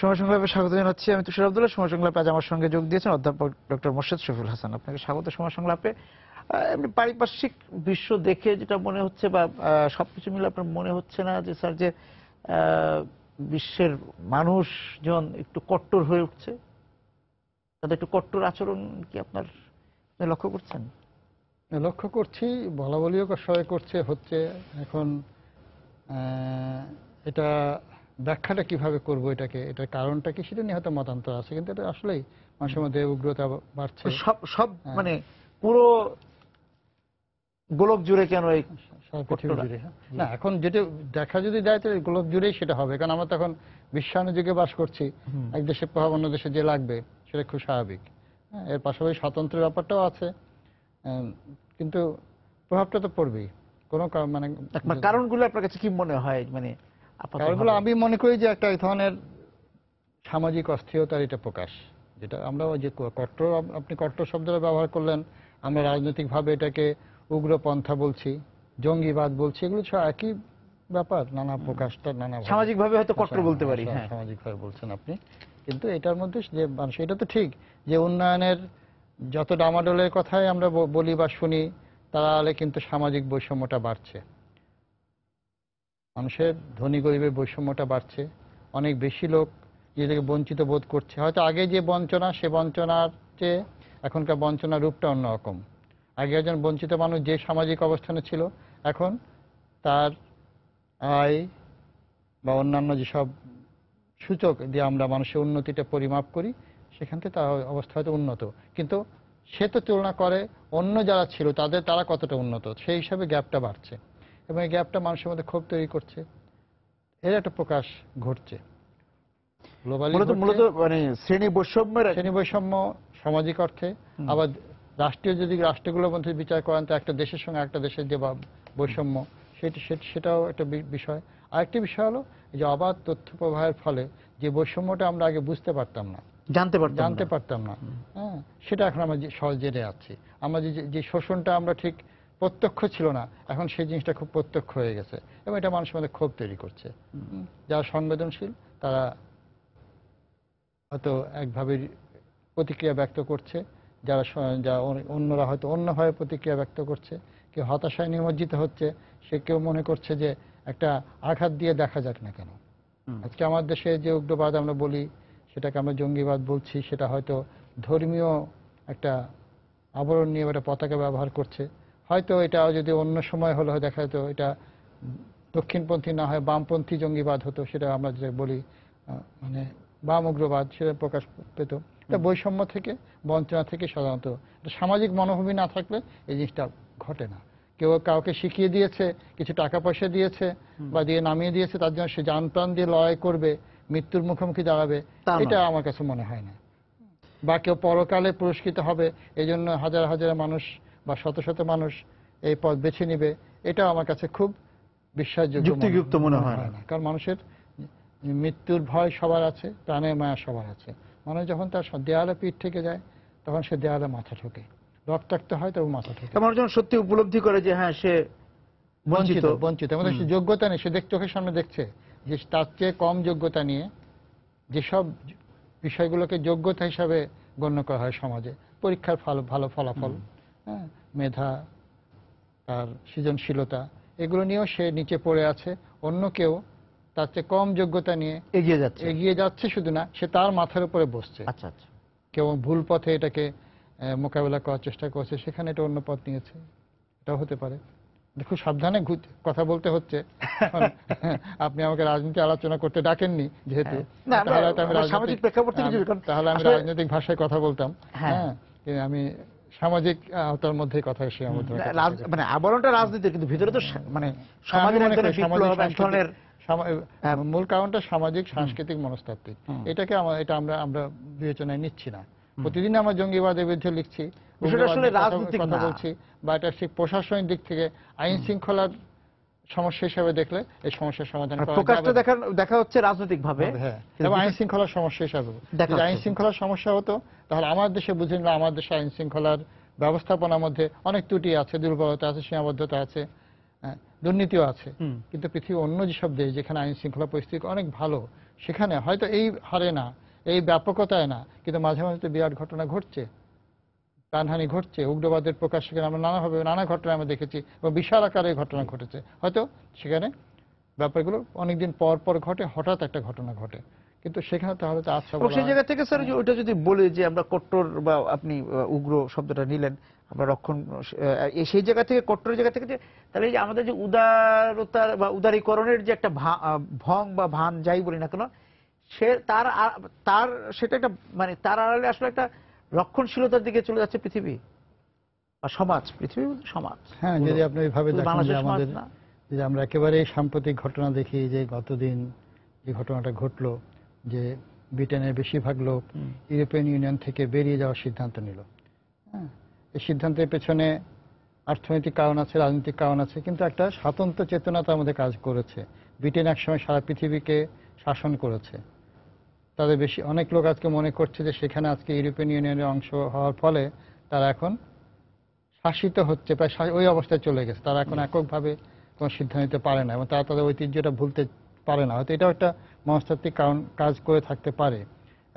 সময় সংলাপে স্বাগত জানাচ্ছি। আমি তুষার আব্দুল্লাহ। সময় সংলাপে আজ আমার সঙ্গে যোগ দিয়েছেন অধ্যাপক ডক্টর মোর্শেদ শফিউল হাসান। আপনাকে স্বাগত সময় সংলাপে। এমনি পারিপার্শ্বিক বিশ্ব দেখে যেটা মনে হচ্ছে বা সবকিছু মিলে আপনার মনে হচ্ছে না যে স্যার যে বিশ্বের মানুষজন একটু কট্টর হয়ে উঠছে, তাদের একটু কট্টর আচরণ কি আপনার লক্ষ্য করছেন? লক্ষ্য করছি, বলা বলিও সবাই করছে, হচ্ছে। এখন এটা ব্যাখ্যাটা কিভাবে করব, এটার কারণটা কি সেটা নিয়ে হয়তো মতান্তর আছে, কিন্তু এটা আসলেই মানুষের মধ্যে উগ্রতা বাড়ছে। সব মানে পুরো গোলক জুড়ে কেন এই পৃথিবী জুড়ে? না, এখন যেটা দেখা যদি দেয় তো গোলক জুড়েই সেটা হবে, কারণ আমরা তখন বিশ্বায়ন যুগে বাস করছি। এক দেশের প্রভাব অন্য দেশে যে লাগবে সেটা খুব স্বাভাবিক। এর পাশাপাশি স্বতন্ত্র ব্যাপারটাও আছে, কিন্তু প্রভাবটা তো পড়বেই। কোনো মানে কারণগুলো আপনার কাছে কি মনে হয়? মানে কারণগুলো আমি মনে করি যে একটা এই ধরনের সামাজিক অস্থিরতার এটা প্রকাশ, যেটা আমরা যে কট্টর, আপনি কট্টর শব্দটা ব্যবহার করলেন, আমরা রাজনৈতিকভাবে এটাকে উগ্রপন্থা বলছি, জঙ্গিবাদ বলছি, এগুলো সব একই ব্যাপার, নানা প্রকাশটা নানা সামাজিকভাবে হয়তো কট্টর বলতে পারি। হ্যাঁ, সামাজিকভাবে বলছেন আপনি, কিন্তু এটার মধ্যে যে মানুষ, এটা তো ঠিক যে উন্নয়নের যত ডামাডোলের কথাই আমরা বলি বা শুনি, তাহলে কিন্তু সামাজিক বৈষম্যটা বাড়ছে, মানুষের ধনী গরিবের বৈষম্যটা বাড়ছে, অনেক বেশি লোক নিজেদেরকে বঞ্চিত বোধ করছে। হয়তো আগে যে বঞ্চনা, সে বঞ্চনার চেয়ে এখনকার বঞ্চনার রূপটা অন্যরকম। আগে একজন বঞ্চিত মানুষ যে সামাজিক অবস্থানে ছিল, এখন তার আয় বা অন্যান্য যেসব সূচক দিয়ে আমরা মানুষের উন্নতিটা পরিমাপ করি, সেখান থেকে তার অবস্থা হয়তো উন্নত, কিন্তু সে তো তুলনা করে অন্য যারা ছিল তারা কতটা উন্নত, সেই হিসাবে গ্যাপটা বাড়ছে, এবং এই গ্যাপটা মানুষের মধ্যে ক্ষোভ তৈরি করছে। এর একটা প্রকাশ ঘটছে মূলত মানে শ্রেণী বৈষম্য সামাজিক অর্থে। আবার রাষ্ট্রীয় যদি রাষ্ট্রগুলোর মধ্যে বিচার করেন, তো একটা দেশের সঙ্গে একটা দেশের যে বৈষম্য, সেটাও একটা বিষয়। আরেকটি বিষয় হলো যে অবাধ তথ্য প্রবাহের ফলে যে বৈষম্যটা আমরা আগে বুঝতে পারতাম না, জানতে পারতাম না, হ্যাঁ, সেটা এখন আমরা সহজ জেনে যাচ্ছি। আমরা যে শোষণটা আমরা ঠিক প্রত্যক্ষ ছিল না, এখন সেই জিনিসটা খুব প্রত্যক্ষ হয়ে গেছে, এবং এটা মানুষের মধ্যে ক্ষোভ তৈরি করছে। যারা সংবেদনশীল তারা হয়তো একভাবে প্রতিক্রিয়া ব্যক্ত করছে, যারা অন্যরা হয়তো অন্যভাবে প্রতিক্রিয়া ব্যক্ত করছে। কেউ হতাশায় নিমজ্জিত হচ্ছে, সে কেউ মনে করছে যে একটা আঘাত দিয়ে দেখা যাক না কেন। আজকে আমার দেশে যে উগ্রবাদ আমরা বলি, সেটাকে আমরা জঙ্গিবাদ বলছি, সেটা হয়তো ধর্মীয় একটা আবরণ নিয়ে একটা পতাকা ব্যবহার করছে। হয়তো এটা যদি অন্য সময় হলে দেখা যেত এটা দক্ষিণপন্থী না হয় বামপন্থী জঙ্গিবাদ হতো, সেটা আমরা যে বলি মানে বাম উগ্রবাদ, সেটা প্রকাশ পেত। এটা বৈষম্য থেকে, বঞ্চনা থেকে সাধারণত সামাজিক মনোভূমি না থাকলে এই জিনিসটা ঘটে না। কেউ কাউকে শিখিয়ে দিয়েছে, কিছু টাকা পয়সা দিয়েছে বা দিয়ে নামিয়ে দিয়েছে, তার জন্য সে জান প্রাণ দিয়ে লড়াই করবে, মৃত্যুর মুখোমুখি দাঁড়াবে, এটা আমার কাছে মনে হয় না। বা কেউ পরকালে পুরস্কৃত হবে, এই জন্য হাজার হাজার মানুষ বা শত শত মানুষ এই পথ বেছে নিবে, এটা আমার কাছে খুব বিশ্বাসযোগ্য মনে হয় না। কারণ মানুষের মৃত্যুর ভয় সবার আছে, প্রাণের মায়া সবার আছে। মানুষ যখন তার দেয়ালে পিঠ থেকে যায়, তখন সে দেয়ালে মাথা ঠোকে, রক্তাক্ত হয় তবে মাথা ঠোকে। মানুষ যখন সত্যি উপলব্ধি করে যে হ্যাঁ সে বঞ্চিত, আমাদের সে যোগ্যতা নেই, সে চোখের সামনে দেখছে যে তার চেয়ে কম যোগ্যতা নিয়ে যেসব বিষয়গুলোকে যোগ্যতা হিসাবে গণ্য করা হয় সমাজে, পরীক্ষার ভালো ফলাফল, হ্যাঁ, মেধা, তার সৃজনশীলতা, এগুলো নিয়েও সে নিচে পড়ে আছে। অন্য কেউ তার চেয়ে কম যোগ্যতা নিয়ে এগিয়ে যাচ্ছে, শুধু না, সে তার মাথার উপরে বসছে। আচ্ছা আচ্ছা, কেউ ভুল পথে এটাকে মোকাবেলা করার চেষ্টা করছে, সেখানে এটা অন্য পথ নিয়েছে, এটাও হতে পারে। খুব সাবধানে কথা বলতে হচ্ছে। আপনি আমাকে রাজনীতি আলোচনা করতে ডাকেননি যেহেতু, তাহলে আমি রাজনৈতিক ভাষায় কথা বলতাম। হ্যাঁ, আমি সামাজিক আওতার মধ্যে কথা সীমাবদ্ধ, মানে আবরণটা রাজনীতি, কিন্তু ভিতরে তো মানে মূল কারণটা সামাজিক সাংস্কৃতিক মনস্তাত্ত্বিক। এটা আমরা বিবেচনায় নিচ্ছি না। প্রতিদিন আমরা জঙ্গিবাদের বিরুদ্ধে লিখছি, কথা বলছি, বা এটা ঠিক প্রশাসনিক দিক থেকে আইন শৃঙ্খলার সমস্যা হিসাবে দেখলে এই সমস্যার সমাধান দেখা হচ্ছে রাজনৈতিক ভাবে, হ্যাঁ, এবং আইন শৃঙ্খলার সমস্যা হিসাবে। যদি আইন শৃঙ্খলার সমস্যা হতো, তাহলে আমার দেশে বুঝে নিলাম আমার দেশে আইন শৃঙ্খলার ব্যবস্থাপনার মধ্যে অনেক ত্রুটি আছে, দুর্বলতা আছে, সীমাবদ্ধতা আছে, হ্যাঁ, দুর্নীতিও আছে। হুম। কিন্তু পৃথিবীর অন্য যেসব দেশ যেখানে আইন শৃঙ্খলা পরিস্থিতি অনেক ভালো, সেখানে হয়তো এই হারে না, এই ব্যাপকতায় না, কিন্তু মাঝে মাঝে তো বিরাট ঘটনা ঘটছে, প্রাণহানি ঘটছে, উগ্রবাদের প্রকাশ সেখানে আমরা নানাভাবে নানা ঘটনা আমরা দেখেছি এবং বিশাল আকারে ঘটনা ঘটেছে। হয়তো সেখানে ব্যাপারগুলো অনেকদিন পর পর ঘটে, হঠাৎ একটা ঘটনা ঘটে, কিন্তু সেখানে তাহলে তো আচ্ছা এবং বলা সেই হয়। জায়গা থেকে স্যার যে ওইটা যদি বলি যে আমরা কট্টর বা আপনি উগ্র শব্দটা নিলেন, আমরা রক্ষণ সেই জায়গা থেকে কট্টরের জায়গা থেকে যে তাহলে এই যে আমাদের যে উদারতার বা উদারীকরণের যে একটা ভং বা ভান যাই বলি না কেন, সে তার সেটা একটা মানে তার আড়ালে আসলে একটা রক্ষণশীলতার দিকে চলে যাচ্ছে পৃথিবী বা সমাজ, পৃথিবী বলতে সমাজ। হ্যাঁ, যদি আপনি ওইভাবে শুধু দেখেন যে বাংলাদেশের সমাজ আমাদের, না। যে আমরা একেবারে সাম্প্রতিক ঘটনা দেখি, যে গতদিন যে ঘটনাটা ঘটলো, যে ব্রিটেনের বেশিরভাগ লোক ইউরোপিয়ান ইউনিয়ন থেকে বেরিয়ে যাওয়ার সিদ্ধান্ত নিল। হ্যাঁ, এই সিদ্ধান্তের পেছনে অর্থনৈতিক কারণ আছে, রাজনৈতিক কারণ আছে, কিন্তু একটা স্বাতন্ত্র চেতনা তার মধ্যে কাজ করেছে। ব্রিটেন একসময় সারা পৃথিবীকে শাসন করেছে, তাদের বেশি অনেক লোক আজকে মনে করছে যে সেখানে আজকে ইউরোপিয়ান ইউনিয়নের অংশ হওয়ার ফলে তারা এখন শাসিত হচ্ছে, প্রায় ওই অবস্থায় চলে গেছে। তারা এখন এককভাবে কোনো সিদ্ধান্ত নিতে পারে না এবং তারা তাদের ঐতিহ্যটা ভুলতে পারে না। হয়তো এটাও একটা মনস্তাত্ত্বিক কারণ কাজ করে থাকতে পারে।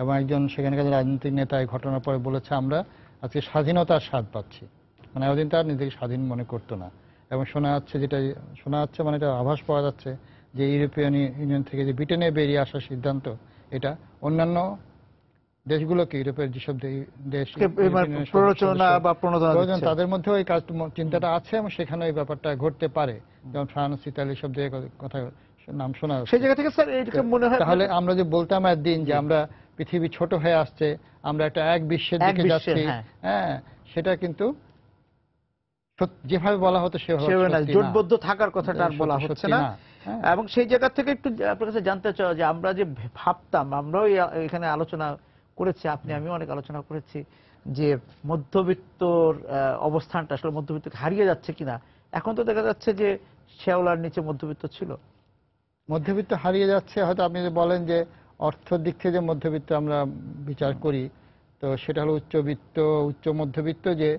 এবং একজন সেখানকার রাজনৈতিক নেতা এই ঘটনার পরে বলেছে, আমরা আজকে স্বাধীনতার স্বাদ পাচ্ছি। মানে এতদিন তার নিজেকে স্বাধীন মনে করতো না। এবং শোনা যাচ্ছে, যেটা শোনা যাচ্ছে মানে এটা আভাস পাওয়া যাচ্ছে যে ইউরোপিয়ান ইউনিয়ন থেকে যে ব্রিটেনে বেরিয়ে আসার সিদ্ধান্ত, এটা অন্যান্য দেশগুলোকে, ইউরোপের যেসব দেশ প্ররোচনা বা প্রণোদনা দিচ্ছে। তাদের মধ্যেও এই কাজ চিন্তাটা আছে এবং সেখানে এই ব্যাপারটা ঘটতে পারে। যেমন ফ্রান্স, ইতালি সব জায়গায় কথা নাম শোনা যাচ্ছে। সেই জায়গা থেকে স্যার এইটা মনে হয় তাহলে আমরা যে বলতাম একদিন যে আমরা পৃথিবী ছোট হয়ে আসছে, আমরা একটা এক বিশ্বের দিকে যাচ্ছি, হ্যাঁ, সেটা কিন্তু যেভাবে বলা হতো সেভাবে না, জোটবদ্ধ থাকার কথাটা আর বলা হচ্ছে না। এবং সেই জায়গা থেকে একটু আপনার কাছে জানতে চাই যে আমরা যে ভাবতাম, আমরাও এখানে আলোচনা করেছি, আপনি আমিও অনেক আলোচনা করেছি যে মধ্যবিত্তর অবস্থানটা আসলে মধ্যবিত্ত হারিয়ে যাচ্ছে কিনা। এখন তো দেখা যাচ্ছে যে শেওলার নিচে মধ্যবিত্ত ছিল। মধ্যবিত্ত হারিয়ে যাচ্ছে। হয়তো আপনি যে বলেন যে অর্থের দিক থেকে যে মধ্যবিত্ত আমরা বিচার করি, তো সেটা হলো উচ্চবিত্ত, উচ্চ মধ্যবিত্ত। যে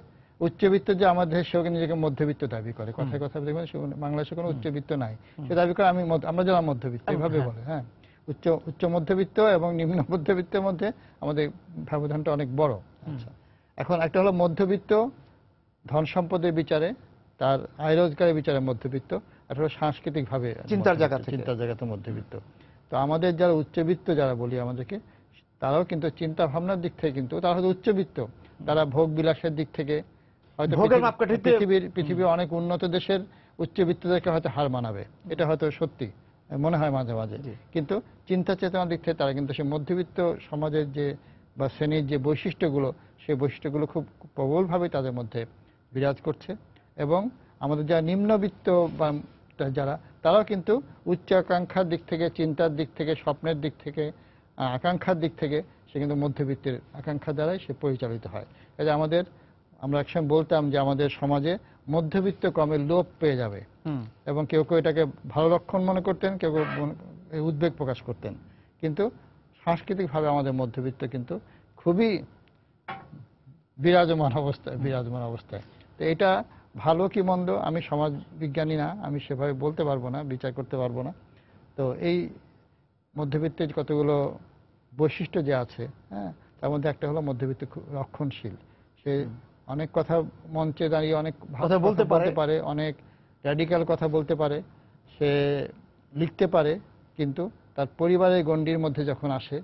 উচ্চবিত্ত যে আমাদের, সেও নিজেকে মধ্যবিত্ত দাবি করে। কথায় কথা দেখবেন বাংলাদেশে কোনো উচ্চবিত্ত নাই, সে দাবি করে আমরা যারা মধ্যবিত্ত, এভাবে বলে। হ্যাঁ, উচ্চ মধ্যবিত্ত এবং নিম্ন মধ্যবিত্তের মধ্যে আমাদের ব্যবধানটা অনেক বড়। আচ্ছা, এখন একটা হলো মধ্যবিত্ত ধন সম্পদের বিচারে, তার আয় রোজগারের বিচারে মধ্যবিত্ত, আর হলো সাংস্কৃতিক ভাবে চিন্তার জায়গাতে মধ্যবিত্ত। তো আমাদের যারা উচ্চবিত্ত যারা বলি আমাদেরকে, তারাও কিন্তু চিন্তা ভাবনার দিক থেকে কিন্তু তারা হয়তো উচ্চবিত্ত, তারা ভোগ বিলাসের দিক থেকে হয়তো পৃথিবীর অনেক উন্নত দেশের উচ্চবিত্তদেরকে হয়তো হার মানাবে, এটা হয়তো সত্যি মনে হয় মাঝে মাঝে। কিন্তু চিন্তা চেতনার দিক থেকে তারা কিন্তু সেই মধ্যবিত্ত সমাজের যে বা শ্রেণীর যে বৈশিষ্ট্যগুলো, সেই বৈশিষ্ট্যগুলো খুব প্রবলভাবে তাদের মধ্যে বিরাজ করছে। এবং আমাদের যারা নিম্নবিত্ত বা যারা, তারাও কিন্তু উচ্চাকাঙ্ক্ষার দিক থেকে, চিন্তার দিক থেকে, স্বপ্নের দিক থেকে, আকাঙ্ক্ষার দিক থেকে সে কিন্তু মধ্যবিত্তের আকাঙ্ক্ষা দ্বারাই সে পরিচালিত হয়। কাজে আমরা একসময় বলতাম যে আমাদের সমাজে মধ্যবিত্ত ক্রমে লোপ পেয়ে যাবে, এবং কেউ কেউ এটাকে ভালো লক্ষণ মনে করতেন, কেউ কেউ উদ্বেগ প্রকাশ করতেন। কিন্তু সাংস্কৃতিকভাবে আমাদের মধ্যবিত্ত কিন্তু খুবই বিরাজমান অবস্থায়। তো এটা ভালো কি মন্দ আমি সমাজ বিজ্ঞানী না, আমি সেভাবে বলতে পারবো না, বিচার করতে পারবো না। তো এই মধ্যবিত্তের কতগুলো বৈশিষ্ট্য যে আছে, হ্যাঁ, তার মধ্যে একটা হলো মধ্যবিত্ত খুব রক্ষণশীল। সে অনেক কথা মঞ্চে দাঁড়িয়ে অনেক কথা বলতে পারে, অনেক র্যাডিক্যাল কথা বলতে পারে, সে লিখতে পারে, কিন্তু তার পরিবারের গণ্ডির মধ্যে যখন আসে,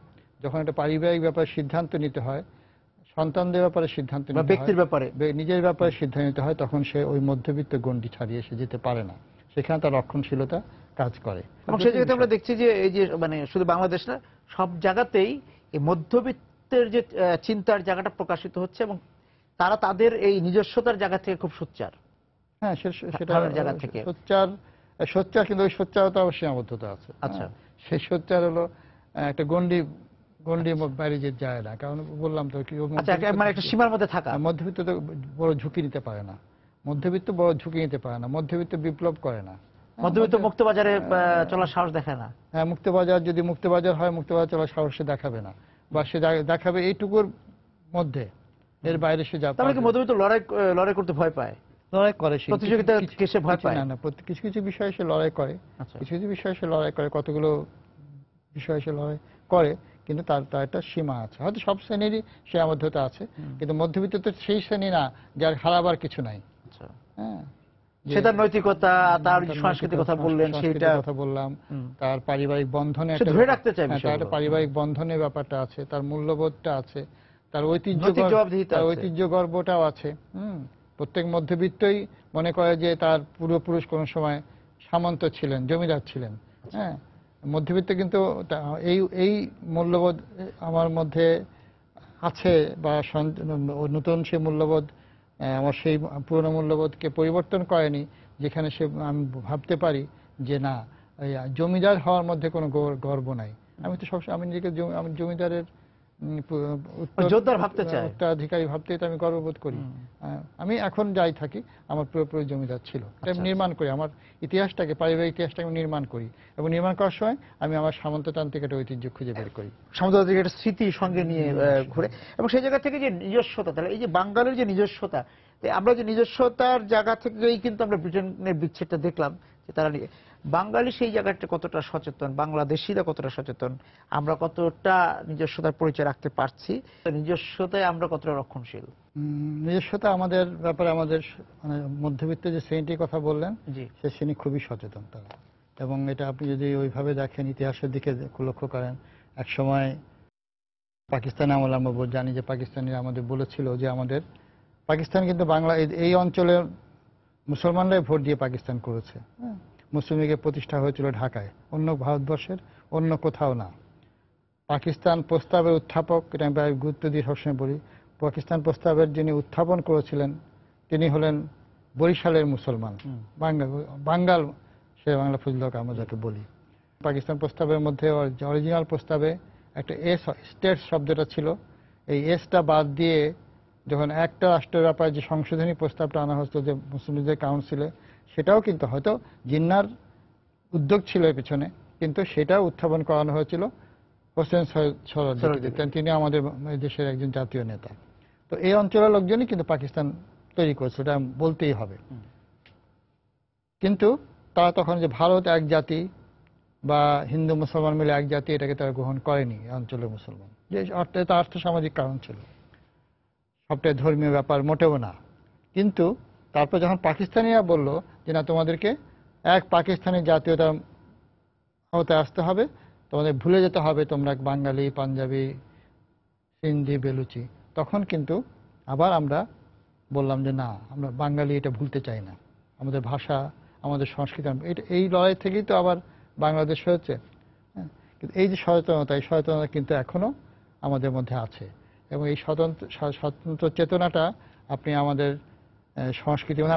যখন একটা পারিবারিক ব্যাপারে সিদ্ধান্ত নিতে হয়, সন্তানদের ব্যাপারে সিদ্ধান্ত নিতে হয়, ব্যক্তির ব্যাপারে, নিজের ব্যাপারে সিদ্ধান্ত নিতে হয়, তখন সে ওই মধ্যবিত্ত গণ্ডি ছাড়িয়ে সে যেতে পারে না। সেখানে তার রক্ষণশীলতা কাজ করে। এবং সেই জায়গাতে আমরা দেখছি যে এই যে মানে শুধু বাংলাদেশ না, সব জায়গাতেই এই মধ্যবিত্তের যে চিন্তার জায়গাটা প্রকাশিত হচ্ছে এবং তারা তাদের এই নিজস্বতার জায়গা থেকে খুব সোচ্চার। হ্যাঁ, সেটা জায়গা থেকে সোচ্চার, কিন্তু ওই সোচ্চারতা সীমাবদ্ধতা আছে। আচ্ছা, সেই সোচ্চার হলো একটা গণ্ডির বাইরে যে যায় না। কারণ বললাম তো মানে একটা সীমার মধ্যে থাকা। মধ্যবিত্ত তো বড় ঝুঁকি নিতে পারে না, মধ্যবিত্ত বিপ্লব করে না, মধ্যবিত্ত মুক্তবাজারে চলার সাহস দেখায় না। হ্যাঁ, মুক্তবাজার যদি মুক্তবাজার হয়, মুক্তবাজার চলার সাহস সে দেখাবে না, বা সে দেখাবে এইটুকুর মধ্যে, এর বাইরে সে যাবে। তাহলে কি মধ্যবিত্ত লড়াই করতে ভয় পায়? লড়াই করে সে প্রতিযোগিতা কেসে ভয় পায় না, কিছু কিছু বিষয়ে সে লড়াই করে, আচ্ছা কিছু কিছু বিষয়ে সে লড়াই করে, কতগুলো বিষয়ে সে লড়াই করে, কিন্তু তার তার একটা সীমা আছে। হয়তো সব শ্রেণীরই সে মধ্যতে আছে, কিন্তু মধ্যবিত্ত তো সেই শ্রেণী না যার হারাবার কিছু নাই। আচ্ছা হ্যাঁ, সে তার নৈতিকতা, তার সংস্কৃতির কথা বললেন, সেটা কথা বললাম, তার পারিবারিক বন্ধনে সে ধরে রাখতে চায় তার বিষয়গুলো। একটা পারিবারিক বন্ধনের ব্যাপারটা আছে, তার মূল্যবোধটা আছে, তার নৈতিক জবাবদিহিতা আছে। ঐতিহ্য গর্বটাও আছে। প্রত্যেক মধ্যবিত্তই মনে করে যে তার পূর্বপুরুষ কোনো সময় সামন্ত ছিলেন, জমিদার ছিলেন। হ্যাঁ, মধ্যবিত্ত কিন্তু এই এই মূল্যবোধ আমার মধ্যে আছে, বা নতুন সেই মূল্যবোধ আমার সেই পুরনো মূল্যবোধকে পরিবর্তন করেনি, যেখানে সে আমি ভাবতে পারি যে না, জমিদার হওয়ার মধ্যে কোনো গর্ব নাই। আমি তো সবসময় আমি নিজেকে আমি জমিদারের যোদ্ধার ভাবতে চাই, উত্তরাধিকারী ভাবতেই তো আমি গর্ববোধ করি। আমি এখন যাই থাকি, আমার পুরোপুরি জমিদার ছিল, এটা আমি নির্মাণ করি, আমার ইতিহাসটাকে, পারিবারিক ইতিহাসটাকে আমি নির্মাণ করি, এবং নির্মাণ করার সময় আমি আমার সামন্ততান্ত্রিক একটা ঐতিহ্য খুঁজে বের করি, সামুদ্রিক একটা স্মৃতি সঙ্গে নিয়ে ঘুরে, এবং সেই জায়গা থেকে যে নিজস্বতা, তাহলে এই যে বাঙালির যে নিজস্বতা, আমরা যে নিজস্বতার জায়গা থেকেই কিন্তু আমরা ব্রিটেনের বিচ্ছেদটা দেখলাম, যে তারা বাঙালি সেই জায়গাটা কতটা সচেতন, বাংলাদেশিরা কতটা সচেতন, আমরা কতটা নিজস্বতার পরিচয় রাখতে পারছি, নিজস্বতায় আমরা কতটা রক্ষণশীল। নিজস্বতা আমাদের ব্যাপারে আমাদের মানে মধ্যবিত্ত যে শ্রেণীটির কথা বললেন, সে শ্রেণী খুবই সচেতন তারা, এবং এটা আপনি যদি ওইভাবে দেখেন, ইতিহাসের দিকে লক্ষ্য করেন, এক সময় পাকিস্তানে আমলে আমরা জানি যে পাকিস্তানিরা আমাদের বলেছিল যে আমাদের পাকিস্তান কিন্তু বাংলা এই অঞ্চলের মুসলমানরাই ভোট দিয়ে পাকিস্তান করেছে। মুসলিম লীগের প্রতিষ্ঠা হয়েছিল ঢাকায়, অন্য ভারতবর্ষের অন্য কোথাও না। পাকিস্তান প্রস্তাবের উত্থাপক, এটা আমি গুরুত্ব দিয়ে সবসময় বলি, পাকিস্তান প্রস্তাবের যিনি উত্থাপন করেছিলেন তিনি হলেন বরিশালের মুসলমান, বাঙ্গাল, সে বাংলা ফজলক আমরা যাকে বলি। পাকিস্তান প্রস্তাবের মধ্যে অরিজিনাল প্রস্তাবে একটা স্টেট শব্দটা ছিল, এই এসটা বাদ দিয়ে যখন একটা রাষ্ট্রের ব্যাপারে যে সংশোধনী প্রস্তাবটা আনা হতো যে মুসলিম লীগের কাউন্সিলে, সেটাও কিন্তু হয়তো জিন্নার উদ্যোগ ছিল এর পিছনে, কিন্তু সেটাও উত্থাপন করানো হয়েছিল হোসেন সরোয়ার্দী, তিনি আমাদের দেশের একজন জাতীয় নেতা। তো এই অঞ্চলের লোকজনই কিন্তু পাকিস্তান তৈরি করেছে, এটা বলতেই হবে। কিন্তু তারা তখন যে ভারত এক জাতি বা হিন্দু মুসলমান মিলে এক জাতি, এটাকে তারা গ্রহণ করেনি অঞ্চলের মুসলমান, যে এটা আর্থ সামাজিক কারণ ছিল, সবটাই ধর্মীয় ব্যাপার মোটেও না। কিন্তু তারপর যখন পাকিস্তানিরা বলল যে না, তোমাদেরকে এক পাকিস্তানি জাতীয়তার আওতায় আসতে হবে, তোমাদের ভুলে যেতে হবে তোমরা বাঙালি, পাঞ্জাবি, সিন্ধি, বেলুচি, তখন কিন্তু আবার আমরা বললাম যে না, আমরা বাঙালি এটা ভুলতে চাই না, আমাদের ভাষা, আমাদের সংস্কৃতি, এই লড়াই থেকেই তো আবার বাংলাদেশ হয়েছে। কিন্তু এই যে সচেতনতা, এই সচেতনতা কিন্তু এখনো আমাদের মধ্যে আছে, এবং এই স্বতন্ত্র চেতনাটা আপনি আমাদের সংস্কৃতি, মানে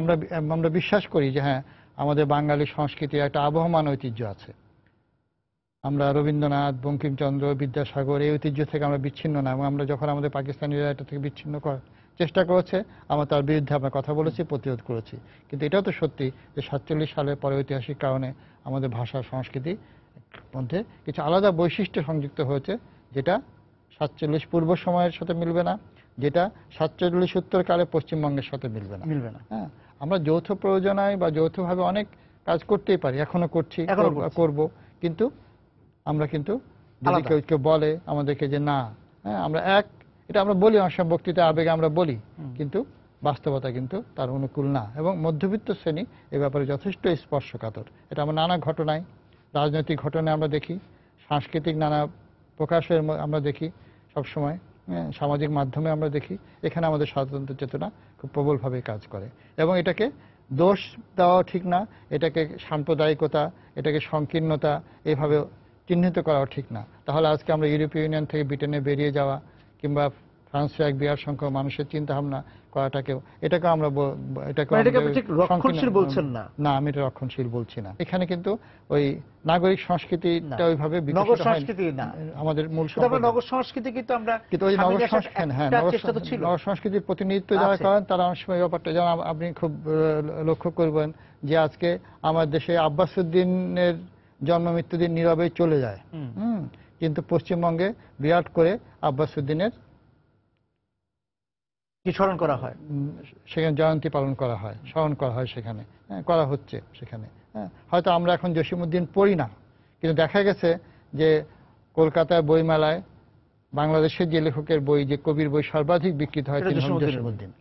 আমরা বিশ্বাস করি যে হ্যাঁ, আমাদের বাঙালি সংস্কৃতির একটা আবহমান ঐতিহ্য আছে। আমরা রবীন্দ্রনাথ, বঙ্কিমচন্দ্র, বিদ্যাসাগর, এই ঐতিহ্য থেকে আমরা বিচ্ছিন্ন না, এবং আমরা যখন আমাদের পাকিস্তানিরা এটা থেকে বিচ্ছিন্ন করার চেষ্টা করেছে, আমরা তার বিরুদ্ধে আমরা কথা বলেছি, প্রতিরোধ করেছি। কিন্তু এটাও তো সত্যি যে 47 সালের পরে ঐতিহাসিক কারণে আমাদের ভাষা, সংস্কৃতি মধ্যে কিছু আলাদা বৈশিষ্ট্য সংযুক্ত হয়েছে, যেটা 47 পূর্ব সময়ের সাথে মিলবে না, যেটা 47 উত্তরকালে পশ্চিমবঙ্গের সাথে মিলবে না। হ্যাঁ, আমরা যৌথ প্রয়োজনায় বা যৌথভাবে অনেক কাজ করতেই পারি, এখনো করছি, করব, কিন্তু আমরা কিন্তু যদি কেউ বলে আমাদেরকে যে না, হ্যাঁ আমরা এক, এটা আমরা বলি অনেক সময় বক্তৃতা, আবেগে আমরা বলি, কিন্তু বাস্তবতা কিন্তু তার অনুকূল না। এবং মধ্যবিত্ত শ্রেণী এ ব্যাপারে যথেষ্ট স্পর্শকাতর। এটা আমরা নানা ঘটনায়, রাজনৈতিক ঘটনায় আমরা দেখি, সাংস্কৃতিক নানা প্রকাশের আমরা দেখি, সবসময় সামাজিক মাধ্যমে আমরা দেখি, এখানে আমাদের স্বাতন্ত্র চেতনা খুব প্রবলভাবে কাজ করে। এবং এটাকে দোষ দেওয়া ঠিক না, এটাকে সাম্প্রদায়িকতা, এটাকে সংকীর্ণতা এইভাবে চিহ্নিত করাও ঠিক না। তাহলে আজকে আমরা ইউরোপীয় ইউনিয়ন থেকে ব্রিটেনে বেরিয়ে যাওয়া, কিংবা ফ্রান্সে এক বিরাট সংখ্যক মানুষের চিন্তা ভাবনা করাটাকেও, এটাকে আমরা রক্ষণশীল বলছেন না। না, আমি এটা রক্ষণশীল বলছি না। এখানে কিন্তু ওই নাগরিক সংস্কৃতিটা ওইভাবে নগর সংস্কৃতি না, আমাদের মূল নগর সংস্কৃতি, কিন্তু আমরা ওই নগর সংস্কৃতির প্রতিনিধিত্ব যারা করেন, তারা অনেক সময় ব্যাপারটা, যেমন আপনি খুব লক্ষ্য করবেন যে আজকে আমার দেশে আব্বাস উদ্দিনের জন্ম মৃত্যুদিন নীরবে চলে যায়, কিন্তু পশ্চিমবঙ্গে বিরাট করে আব্বাস উদ্দিনের কি স্মরণ করা হয়? সেখানে জয়ন্তী পালন করা হয়, স্মরণ করা হয় সেখানে, করা হচ্ছে সেখানে। হয়তো আমরা এখন জসিমউদ্দিন পড়ি না, কিন্তু দেখা গেছে যে কলকাতার বইমেলায় বাংলাদেশের যে লেখকের বই, যে কবির বই সর্বাধিক বিক্রিত হয় তিনি হলেন জসিমউদ্দিন।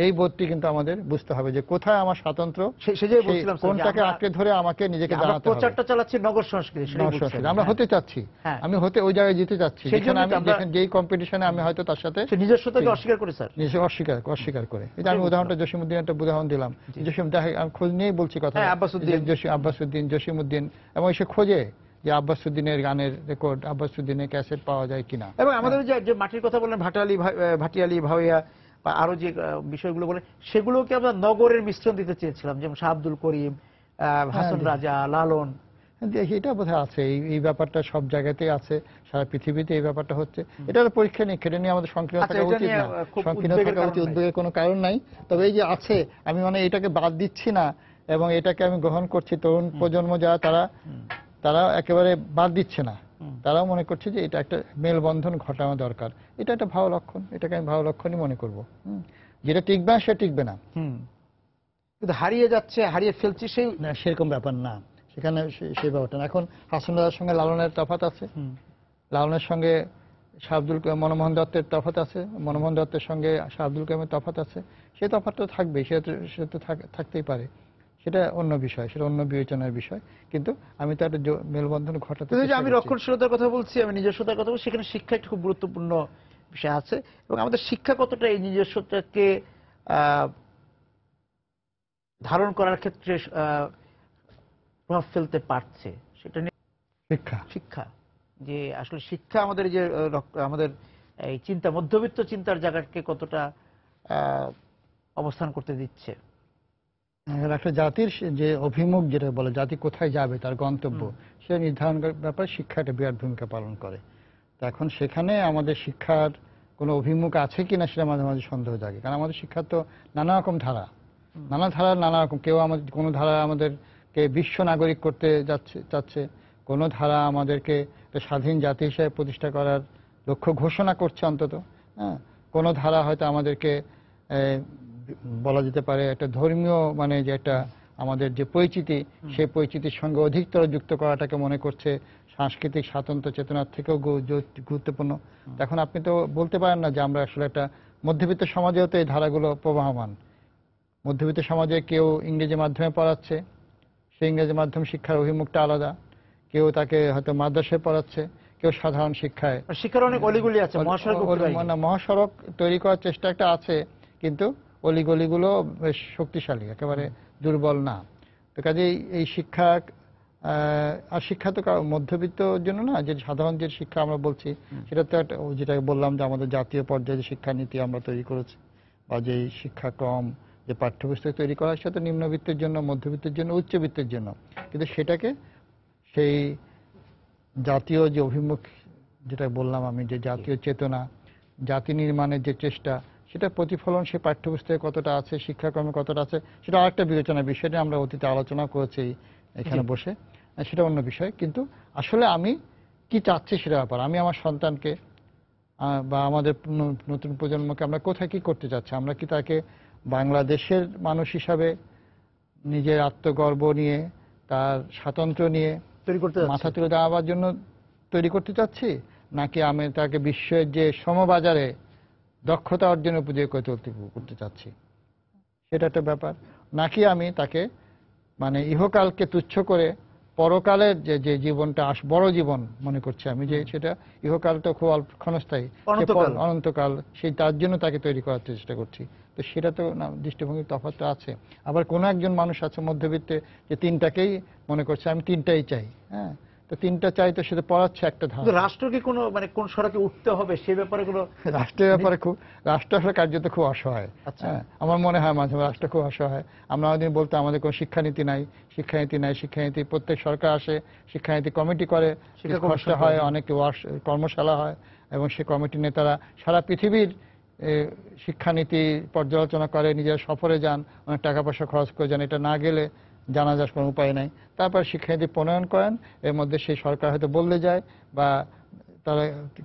এই বোধটি কিন্তু আমাদের বুঝতে হবে যে কোথায় আমার স্বাতন্ত্র্য, কোনটাকে আঁকড়ে ধরে আমাকে নিজেকে জানাতে হবে। প্রচারটা চালাচ্ছি নগর সংস্কৃতি, আমরা হতে চাচ্ছি, আমি হতে ওই জায়গায় যেতে চাচ্ছি যেখানে আমি যেই কম্পিটিশনে আমি হয়তো তার সাথে নিজস্বতাকে অস্বীকার করে, স্যার নিজে অস্বীকার করে। এটা আমি উদাহরণটা জসিমউদ্দিন একটা উদাহরণ দিলাম। আমি খোঁজ নিয়েই বলছি কথা, আব্বাসউদ্দিন, জসিমউদ্দিন, এবং সে খোঁজে যে আব্বাসউদ্দিনের গানের রেকর্ড, আব্বাসউদ্দিনের ক্যাসেট পাওয়া যায় কিনা। এবং আমাদের যে মাটির কথা বললেন, ভাটিয়ালি ভাওয়া বা আরো যে বিষয়গুলো বলে, সেগুলোকে আমরা নগরের মিশ্রণ দিতে চেয়েছিলাম, যেমন শাহ আব্দুল করিম, হাসান রাজা, লালন। এটা বোধহয় আছে, এই ব্যাপারটা সব জায়গাতেই আছে, সারা পৃথিবীতে এই ব্যাপারটা হচ্ছে। এটা একটা পরীক্ষা নিরীক্ষা, এটা নিয়ে আমাদের সংকীর্ণ থাকা উচিত না, সংকীর্ণ থাকা উচিত, উদ্বেগের কোনো কারণ নাই। তবে এই যে আছে, আমি মানে এটাকে বাদ দিচ্ছি না এবং এটাকে আমি গ্রহণ করছি। তরুণ প্রজন্ম যারা, তারা একেবারে বাদ দিচ্ছে না, তারাও মনে করছে যে এটা একটা মেলবন্ধন ঘটানো দরকার। এটা একটা ভালো লক্ষণ, এটাকে আমি ভালো লক্ষণই মনে করবো। যেটা টিকবে না, সেটা টিকবে না, কিন্তু হারিয়ে যাচ্ছে, হারিয়ে ফেলছি, সেরকম ব্যাপার না সেখানে, সেই ব্যাপারটা না। এখন হাসান রাজার সঙ্গে লালনের তফাৎ আছে, লালনের সঙ্গে মনমোহন দত্তের তফাৎ আছে, মনমোহন দত্তের সঙ্গে শাহ আব্দুল করিমের তফাৎ আছে। সেই তফাৎটা থাকবে, সে তো থাকতেই পারে, সেটা অন্য বিষয়, সেটা অন্য বিবেচনার বিষয়। কিন্তু আমি তো একটা মেলবন্ধন ঘটাতে, আমি রক্ষণশীলতার কথা বলছি, আমি নিজস্বতার কথা বলছি, সেখানে শিক্ষা একটা খুব গুরুত্বপূর্ণ বিষয় আছে। এবং আমাদের শিক্ষা কতটা এই নিজস্বতাকে ধারণ করার ক্ষেত্রে প্রভাব ফেলতে পারছে, সেটা নিয়ে শিক্ষা যে আসলে শিক্ষা আমাদের যে আমাদের এই চিন্তা, মধ্যবিত্ত চিন্তার জায়গাকে কতটা অবস্থান করতে দিচ্ছে। একটা জাতির যে অভিমুখ, যেটা বলে জাতি কোথায় যাবে, তার গন্তব্য, সেটা নির্ধারণ করার ব্যাপারে শিক্ষা একটা বিরাট ভূমিকা পালন করে। তো এখন সেখানে আমাদের শিক্ষার কোনো অভিমুখ আছে কিনা সেটা মাঝে মাঝে সন্দেহ জাগে। কারণ আমাদের শিক্ষার তো নানা রকম ধারা, নানা রকম। কেউ কোনো ধারা আমাদেরকে বিশ্ব নাগরিক করতে চাচ্ছে, কোনো ধারা আমাদেরকে স্বাধীন জাতি হিসেবে প্রতিষ্ঠা করার লক্ষ্য ঘোষণা করছে অন্তত। কোনো ধারা হয়তো আমাদেরকে বলা যেতে পারে একটা ধর্মীয়, মানে যে একটা আমাদের যে পরিচিতি, সেই পরিচিতির সঙ্গে অধিকতর যুক্ত করাটাকে মনে করছে সাংস্কৃতিক স্বাতন্ত্র্য চেতনার থেকেও গুরুত্বপূর্ণ। এখন আপনি তো বলতে পারেন না যে আমরা আসলে একটা মধ্যবিত্ত সমাজেও তো এই ধারাগুলো প্রবাহমান। মধ্যবিত্ত সমাজে কেউ ইংরেজি মাধ্যমে পড়াচ্ছে, সেই ইংরেজি মাধ্যম শিক্ষার অভিমুখটা আলাদা। কেউ তাকে হয়তো মাদ্রাসায় পড়াচ্ছে, কেউ সাধারণ শিক্ষায়। শিক্ষার অনেক অলিগলি আছে, মহাসড়ক তৈরি করার চেষ্টা একটা আছে, কিন্তু অলিগলিগুলো বেশ শক্তিশালী, একেবারে দুর্বল না। তো কাজেই এই শিক্ষা, আর শিক্ষা তো মধ্যবিত্তর জন্য না, যে সাধারণ যে শিক্ষা আমরা বলছি, সেটা তো একটা, যেটা বললাম যে আমাদের জাতীয় পর্যায়ে যে শিক্ষানীতি আমরা তৈরি করেছি, বা যে শিক্ষাক্রম, যে পাঠ্যপুস্তক তৈরি করা, সেটা তো নিম্নবিত্তের জন্য, মধ্যবিত্তের জন্য, উচ্চবিত্তের জন্য। কিন্তু সেটাকে সেই জাতীয় যে অভিমুখ, যেটা বললাম আমি, যে জাতীয় চেতনা, জাতি নির্মাণের যে চেষ্টা, সেটা প্রতিফলন সে পাঠ্যপুস্তকে কতটা আছে, শিক্ষাক্রমে কতটা আছে, সেটা আরেকটা বিবেচনার বিষয়। আমরা অতীতে আলোচনা করেছি এখানে বসে, সেটা অন্য বিষয়। কিন্তু আসলে আমি কি চাচ্ছি সেটা ব্যাপার। আমি আমার সন্তানকে বা আমাদের নতুন প্রজন্মকে আমরা কোথায় কি করতে চাচ্ছি? আমরা কি তাকে বাংলাদেশের মানুষ হিসাবে নিজের আত্মগর্ব নিয়ে, তার স্বাতন্ত্র্য নিয়ে মাথা তুলে দেওয়ার জন্য তৈরি করতে চাচ্ছি, নাকি আমি তাকে বিশ্বের যে সমবাজারে দক্ষতা অর্জনের উপযোগী করতে চাচ্ছি, সেটা একটা ব্যাপার। নাকি আমি তাকে মানে ইহকালকে তুচ্ছ করে পরকালের যে জীবনটা বড় জীবন মনে করছি আমি, যে সেটা ইহকালটা খুব অল্প ক্ষণস্থায়ী, অনন্তকাল, সেই তার জন্য তাকে তৈরি করার চেষ্টা করছি। তো সেটা তো দৃষ্টিভঙ্গির তফাৎ আছে। আবার কোনো একজন মানুষ আছে মধ্যবিত্তে, যে তিনটাকেই মনে করছে আমি তিনটাই চাই। তো তিনটা চাই, তো সেটা পড়াচ্ছে একটা ধারা। রাষ্ট্রকে কোনো মানে কোন সড়কে উঠতে হবে সে ব্যাপারে কোনো, রাষ্ট্রের ব্যাপারে রাষ্ট্র আসলে কার্যত খুব অসহায়। আমার মনে হয় মাঝে রাষ্ট্র খুব অসহায়। আমরা ওদিন বলতে আমাদের কোনো শিক্ষানীতি নাই, শিক্ষানীতি প্রত্যেক সরকার আসে, শিক্ষানীতি কমিটি করে, খসড়া হয়, অনেক কর্মশালা হয়, এবং সে কমিটির নেতারা সারা পৃথিবীর শিক্ষানীতি পর্যালোচনা করে, নিজেরা সফরে যান, অনেক টাকা পয়সা খরচ করে যান। এটা না গেলে জানা যার কোনো উপায় নাই। তারপর শিক্ষানীতি প্রণয়ন করেন, এর মধ্যে সেই সরকার হয়তো বললে যায়, বা তারা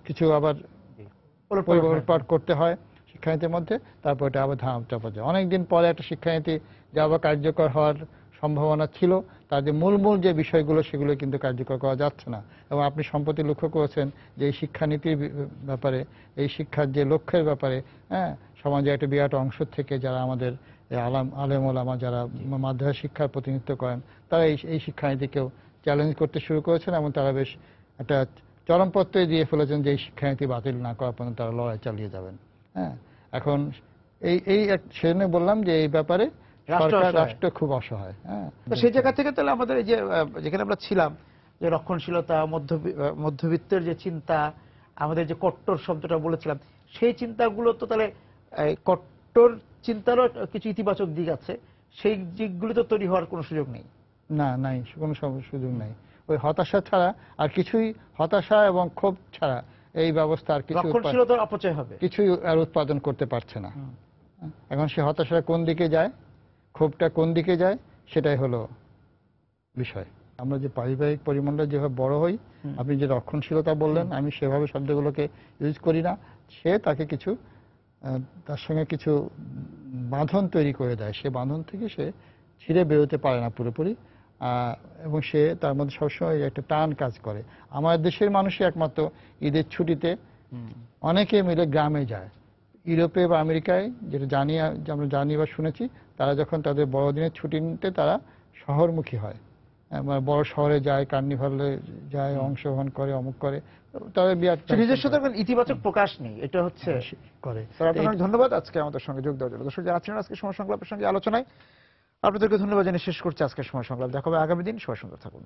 কিছু আবার পরিবর্তন করতে হয়। শিক্ষানীতির মধ্যে, তারপর এটা আবার ধাপটা পর্যায়ে অনেকদিন পরে একটা শিক্ষানীতি যে আবার কার্যকর হওয়ার সম্ভাবনা ছিল, তার যে মূল যে বিষয়গুলো সেগুলো কিন্তু কার্যকর করা যাচ্ছে না। এবং আপনি সম্প্রতি লক্ষ্য করেছেন যে এই শিক্ষানীতির ব্যাপারে, এই শিক্ষার যে লক্ষ্যের ব্যাপারে, হ্যাঁ, সমাজে একটা বিরাট অংশ থেকে যারা আমাদের আলেম ওলামা যারা মাদ্রাসা শিক্ষার প্রতিনিধিত্ব করেন, তারা এই শিক্ষানীতিকেও চ্যালেঞ্জ করতে শুরু করেছেন এবং তারা বেশ একটা চরমপত্রই দিয়ে ফেলেছেন যে এই শিক্ষানীতি বাতিল না করা পর্যন্ত তারা লড়াই চালিয়ে যাবেন। হ্যাঁ, এখন সেজন্য বললাম যে এই ব্যাপারে রাষ্ট্র খুব অসহায়। হ্যাঁ, তো সেই জায়গা থেকে তাহলে আমাদের এই যে যেখানে আমরা ছিলাম যে রক্ষণশীলতা, মধ্যবিত্তের যে চিন্তা, আমাদের যে কট্টর শব্দটা বলেছিলাম, সেই চিন্তাগুলো তো তাহলে কট্টর চিন্তারও কিছু ইতিবাচক দিক আছে, সেই দিকগুলো তো তৈরি হওয়ার কোনো সুযোগ নেই। না, নাই, কোনো সুযোগ নাই। ওই হতাশা ছাড়া আর কিছুই, হতাশা এবং ক্ষোভ ছাড়া এই ব্যবস্থা আর কিছু, রক্ষণশীলতার অপচয় হবে, কিছুই আর উৎপাদন করতে পারছে না। এখন সে হতাশা কোন দিকে যায়, ক্ষোভটা কোন দিকে যায়, সেটাই হলো বিষয়। আমরা যে পারিবারিক পরিমণ্ডল যেভাবে বড় হই, আপনি যে রক্ষণশীলতা বললেন, আমি সেভাবে শব্দগুলোকে ইউজ করি না। সে তাকে কিছু, তার সঙ্গে কিছু বাঁধন তৈরি করে দেয়, সে বাঁধন থেকে সে ছিঁড়ে বেরোতে পারে না পুরোপুরি, এবং সে তার মধ্যে সবসময় একটা টান কাজ করে। আমার দেশের মানুষই একমাত্র ঈদের ছুটিতে অনেকে মিলে গ্রামে যায়। ইউরোপে বা আমেরিকায় যেটা আমরা জানি বা শুনেছি, তারা যখন তাদের বড়দিনের ছুটি নিতে তারা শহরমুখী হয়, বড় শহরে যায়, কার্নিভালে যায়, অংশগ্রহণ করে, অমুক করে, তাদের বিরাট নিজস্ব ইতিবাচক প্রকাশ নেই, এটা হচ্ছে করে। আপনাকে ধন্যবাদ আজকে আমাদের সঙ্গে যোগ দেওয়ার জন্য। দর্শক যারা আছেন আজকে সময় সংলাপের সঙ্গে আলোচনায়, আপনাদেরকে ধন্যবাদ জানিয়ে শেষ করছি আজকের সময় সংলাপ। দেখা হবে আগামী দিন। সবাই সুন্দর থাকুন।